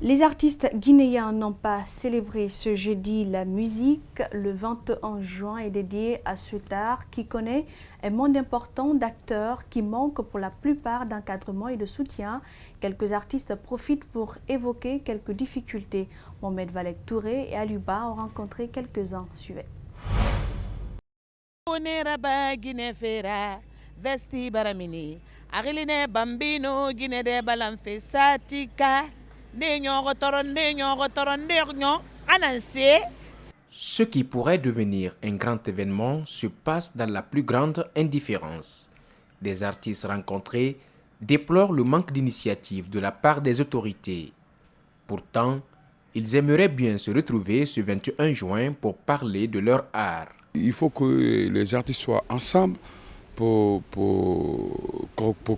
Les artistes guinéens n'ont pas célébré ce jeudi la musique. Le 21 juin est dédié à cet art qui connaît un monde important d'acteurs qui manquent pour la plupart d'encadrement et de soutien. Quelques artistes profitent pour évoquer quelques difficultés. Mohamed Valek Touré et Aluba ont rencontré quelques-uns. Suivez. Ce qui pourrait devenir un grand événement se passe dans la plus grande indifférence. Des artistes rencontrés déplorent le manque d'initiative de la part des autorités. Pourtant, ils aimeraient bien se retrouver ce 21 juin pour parler de leur art. Il faut que les artistes soient ensemble pour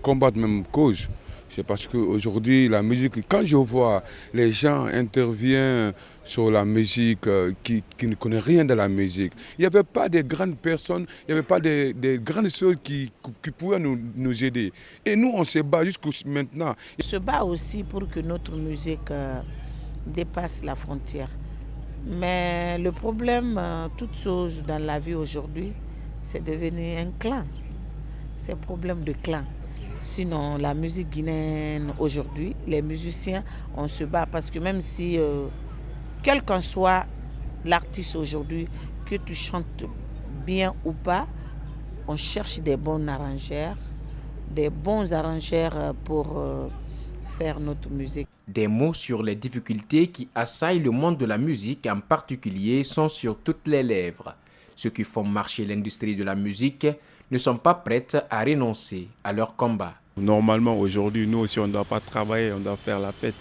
combattre même cause. C'est parce qu'aujourd'hui, la musique, quand je vois les gens interviennent sur la musique, qui ne connaissent rien de la musique, il n'y avait pas de grandes personnes, il n'y avait pas de grandes choses qui pouvaient nous aider. Et nous, on se bat jusqu'à maintenant. On se bat aussi pour que notre musique dépasse la frontière. Mais le problème, toute chose dans la vie aujourd'hui, c'est devenu un clan. C'est un problème de clan. Sinon, la musique guinéenne aujourd'hui, les musiciens, on se bat parce que même si, quel qu'en soit l'artiste aujourd'hui, que tu chantes bien ou pas, on cherche des bons arrangeurs pour faire notre musique. Des mots sur les difficultés qui assaillent le monde de la musique en particulier sont sur toutes les lèvres. Ceux qui font marcher l'industrie de la musique ne sont pas prêts à renoncer à leur combat. Normalement, aujourd'hui, nous aussi, on ne doit pas travailler, on doit faire la fête.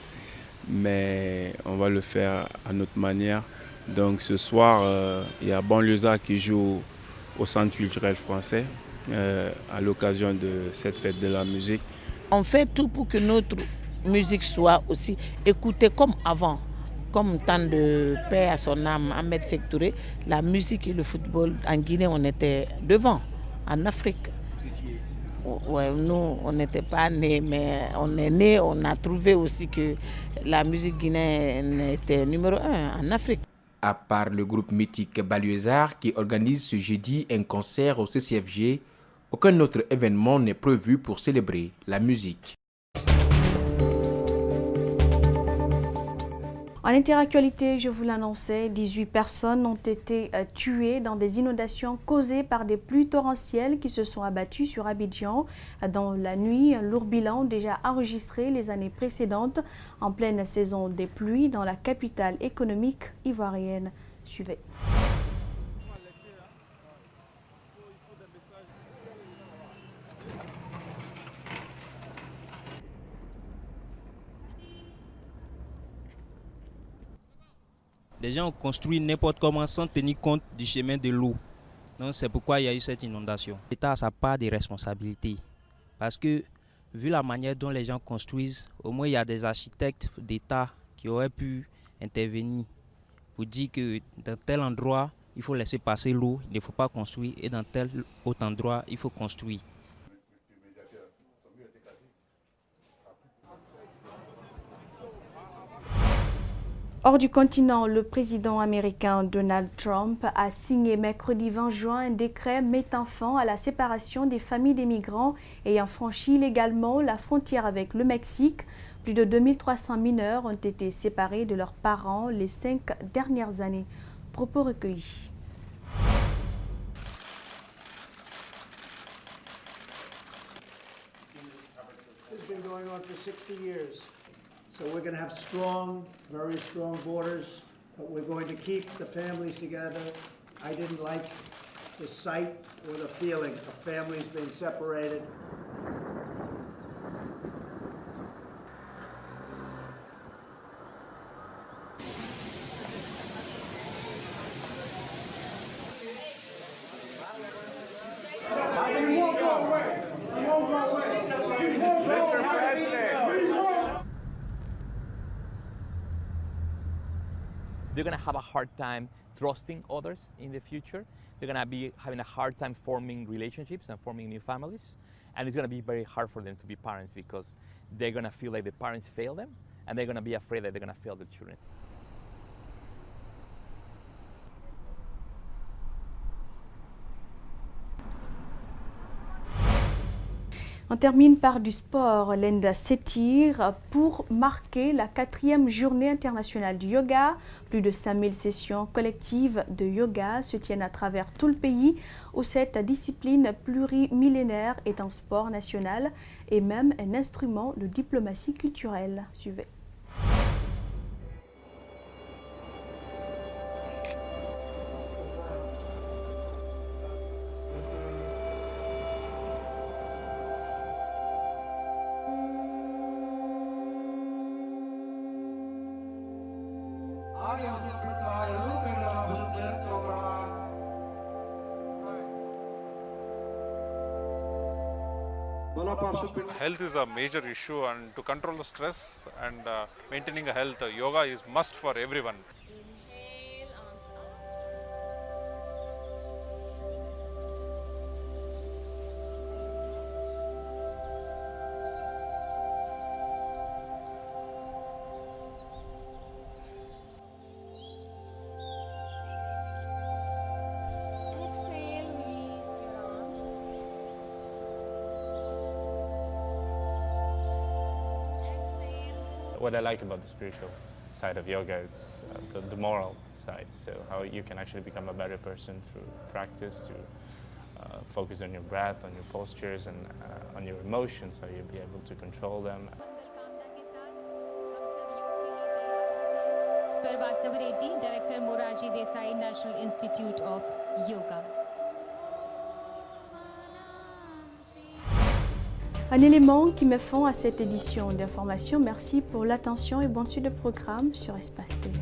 Mais on va le faire à notre manière. Donc ce soir, il y a Banlieusard qui joue au Centre culturel français à l'occasion de cette fête de la musique. On fait tout pour que notre musique soit aussi écoutée comme avant. Comme tant de paix à son âme, Ahmed Sékou Touré, la musique et le football en Guinée, on était devant. En Afrique, ouais, nous, on n'était pas nés, mais on est nés, on a trouvé aussi que la musique guinéenne était numéro 1 en Afrique. À part le groupe mythique Banlieusard qui organise ce jeudi un concert au CCFG, aucun autre événement n'est prévu pour célébrer la musique. En interactualité, je vous l'annonçais, 18 personnes ont été tuées dans des inondations causées par des pluies torrentielles qui se sont abattues sur Abidjan dans la nuit. Un lourd bilan déjà enregistré les années précédentes en pleine saison des pluies dans la capitale économique ivoirienne. Suivez. Les gens ont construit n'importe comment sans tenir compte du chemin de l'eau. Donc c'est pourquoi il y a eu cette inondation. L'État a sa part de responsabilité. Parce que vu la manière dont les gens construisent, au moins il y a des architectes d'État qui auraient pu intervenir pour dire que dans tel endroit, il faut laisser passer l'eau, il ne faut pas construire, et dans tel autre endroit, il faut construire. Hors du continent, le président américain Donald Trump a signé mercredi 20 juin un décret mettant fin à la séparation des familles des migrants ayant franchi illégalement la frontière avec le Mexique. Plus de 2300 mineurs ont été séparés de leurs parents les 5 dernières années. Propos recueillis. So we're going to have strong, very strong borders, but we're going to keep the families together. I didn't like the sight or the feeling of families being separated. They're going to have a hard time trusting others in the future. They're going to be having a hard time forming relationships and forming new families. And it's going to be very hard for them to be parents because they're going to feel like the parents fail them and they're going to be afraid that they're going to fail the children. On termine par du sport. L'Inde s'étire pour marquer la 4e journée internationale du yoga. Plus de 5000 sessions collectives de yoga se tiennent à travers tout le pays où cette discipline plurimillénaire est un sport national et même un instrument de diplomatie culturelle. Suivez. Health is a major issue, and to control the stress and maintaining a health, yoga is must for everyone. What I like about the spiritual side of yoga is the moral side, so how you can actually become a better person through practice, to focus on your breath, on your postures, and on your emotions, how you'll be able to control them. Vasav Reddy, Director, Morarji Desai National Institute of Yoga. Un élément qui met fin à cette édition d'information. Merci pour l'attention et bonne suite de programme sur Espace TV.